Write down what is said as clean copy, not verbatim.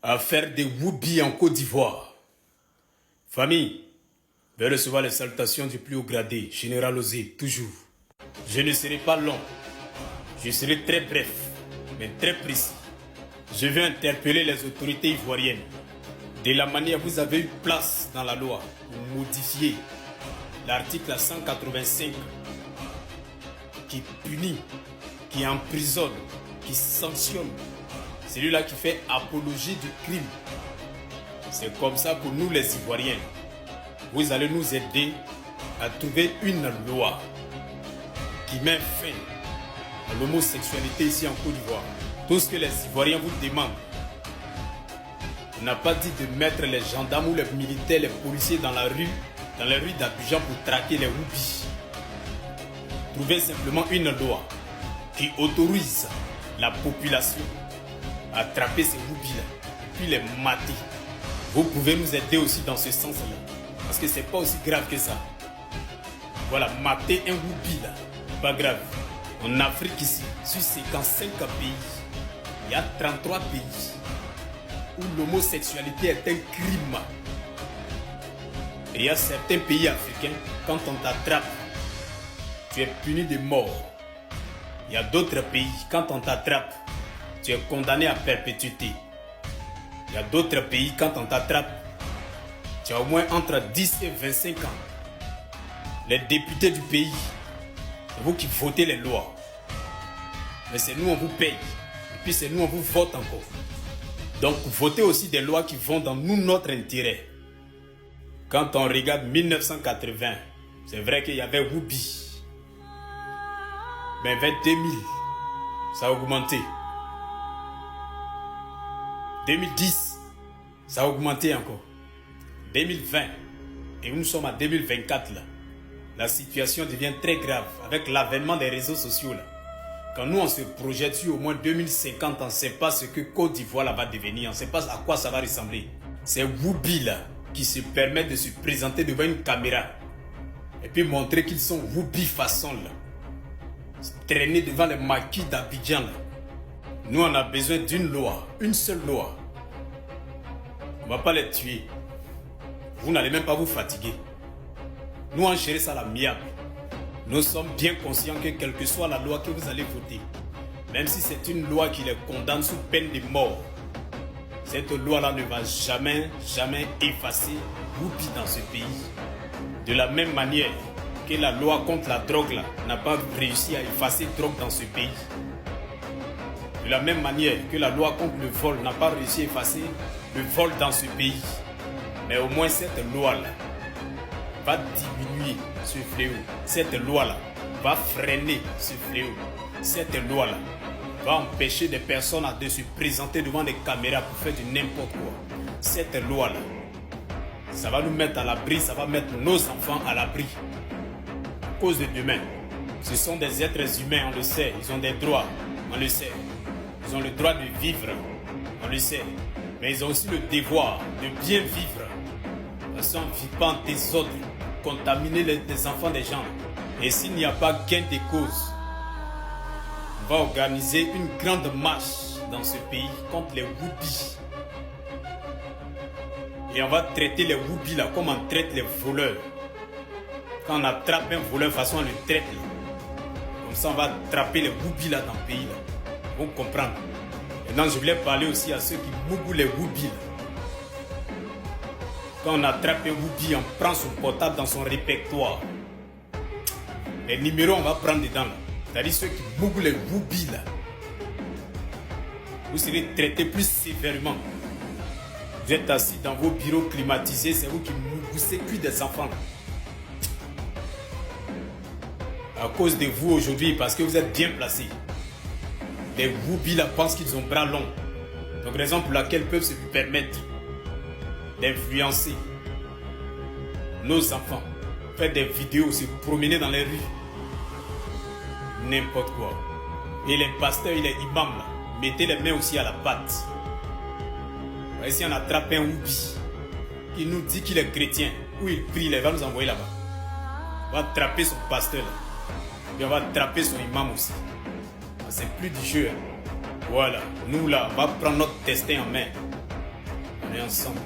Affaire des Woubi en Côte d'Ivoire. Famille, veuillez recevoir les salutations du plus haut gradé, Général Osé, toujours. Je ne serai pas long, je serai très bref, mais très précis. Je vais interpeller les autorités ivoiriennes. De la manière vous avez eu place dans la loi pour modifier l'article 185 qui punit, qui emprisonne, qui sanctionne celui-là qui fait apologie du crime. C'est comme ça pour nous les Ivoiriens. Vous allez nous aider à trouver une loi qui met fin à l'homosexualité ici en Côte d'Ivoire. Tout ce que les Ivoiriens vous demandent. On n'a pas dit de mettre les gendarmes ou les militaires, les policiers dans les rues d'Abidjan pour traquer les Woubi. Trouvez simplement une loi qui autorise la population à attraper ces Woubi-là, puis les mater. Vous pouvez nous aider aussi dans ce sens-là, parce que c'est pas aussi grave que ça. Voilà, mater un Woubi là, pas grave. En Afrique ici, sur 55 pays, il y a 33 pays où l'homosexualité est un crime. Et il y a certains pays africains, quand on t'attrape, tu es puni de mort. Il y a d'autres pays, quand on t'attrape, tu es condamné à perpétuité. Il y a d'autres pays, quand on t'attrape, tu as au moins entre 10 et 25 ans. Les députés du pays, c'est vous qui votez les lois. Mais c'est nous, on vous paye. Et puis c'est nous, on vous vote encore. Donc votez aussi des lois qui vont dans notre intérêt. Quand on regarde 1980, c'est vrai qu'il y avait Woubi. Mais vers 2000, ça a augmenté. 2010, ça a augmenté encore. 2020, et nous sommes en 2024 là. La situation devient très grave avec l'avènement des réseaux sociaux là. Quand nous on se projette sur au moins 2050, on ne sait pas ce que Côte d'Ivoire là va devenir, on ne sait pas à quoi ça va ressembler. C'est Woubi là qui se permettent de se présenter devant une caméra et puis montrer qu'ils sont Woubi façon là. Traîner devant les maquis d'Abidjan là. Nous on a besoin d'une loi, une seule loi. On ne va pas les tuer. Vous n'allez même pas vous fatiguer. Nous on gère ça à l'amiable. Nous sommes bien conscients que quelle que soit la loi que vous allez voter, même si c'est une loi qui les condamne sous peine de mort, cette loi-là ne va jamais effacer Woubi dans ce pays. De la même manière que la loi contre la drogue là n'a pas réussi à effacer la drogue dans ce pays. De la même manière que la loi contre le vol n'a pas réussi à effacer le vol dans ce pays. Mais au moins cette loi-là va diminuer ce fléau. Cette loi-là va freiner ce fléau. Cette loi-là va empêcher des personnes de se présenter devant des caméras pour faire du n'importe quoi. Cette loi-là, ça va nous mettre à l'abri, ça va mettre nos enfants à l'abri. À cause de demain, ce sont des êtres humains, on le sait, ils ont des droits, on le sait. Ils ont le droit de vivre, on le sait. Mais ils ont aussi le devoir de bien vivre. Parce qu'on ne vit pas en désordre, contaminer les enfants des gens. Et s'il n'y a pas gain de cause, on va organiser une grande marche dans ce pays contre les Woubi. Et on va traiter les Woubi là comme on traite les voleurs. Quand on attrape un voleur, de toute façon on le traite là. Comme ça on va attraper les Woubi là dans le pays là. Vous comprenez. Maintenant je voulais parler aussi à ceux qui mougou les Woubi là. Quand on attrape un Woubi, on prend son portable dans son répertoire. Les numéros, on va prendre dedans. C'est-à-dire ceux qui mougou les Woubi là. Vous serez traités plus sévèrement. Vous êtes assis dans vos bureaux climatisés, c'est vous qui mougoussez cuit des enfants là. À cause de vous aujourd'hui, parce que vous êtes bien placés. Les Woubi là pensent qu'ils ont bras longs. Donc raison pour laquelle ils peuvent se permettre d'influencer nos enfants, faire des vidéos, se promener dans les rues, n'importe quoi. Et les pasteurs et les imams là, mettez les mains aussi à la pâte. Si on attrape un Woubi qui nous dit qu'il est chrétien, ou il prie, il va nous envoyer là-bas. On va attraper son pasteur là, et on va attraper son imam aussi. C'est plus du jeu. Voilà, nous là, on va prendre notre destin en main. On est ensemble.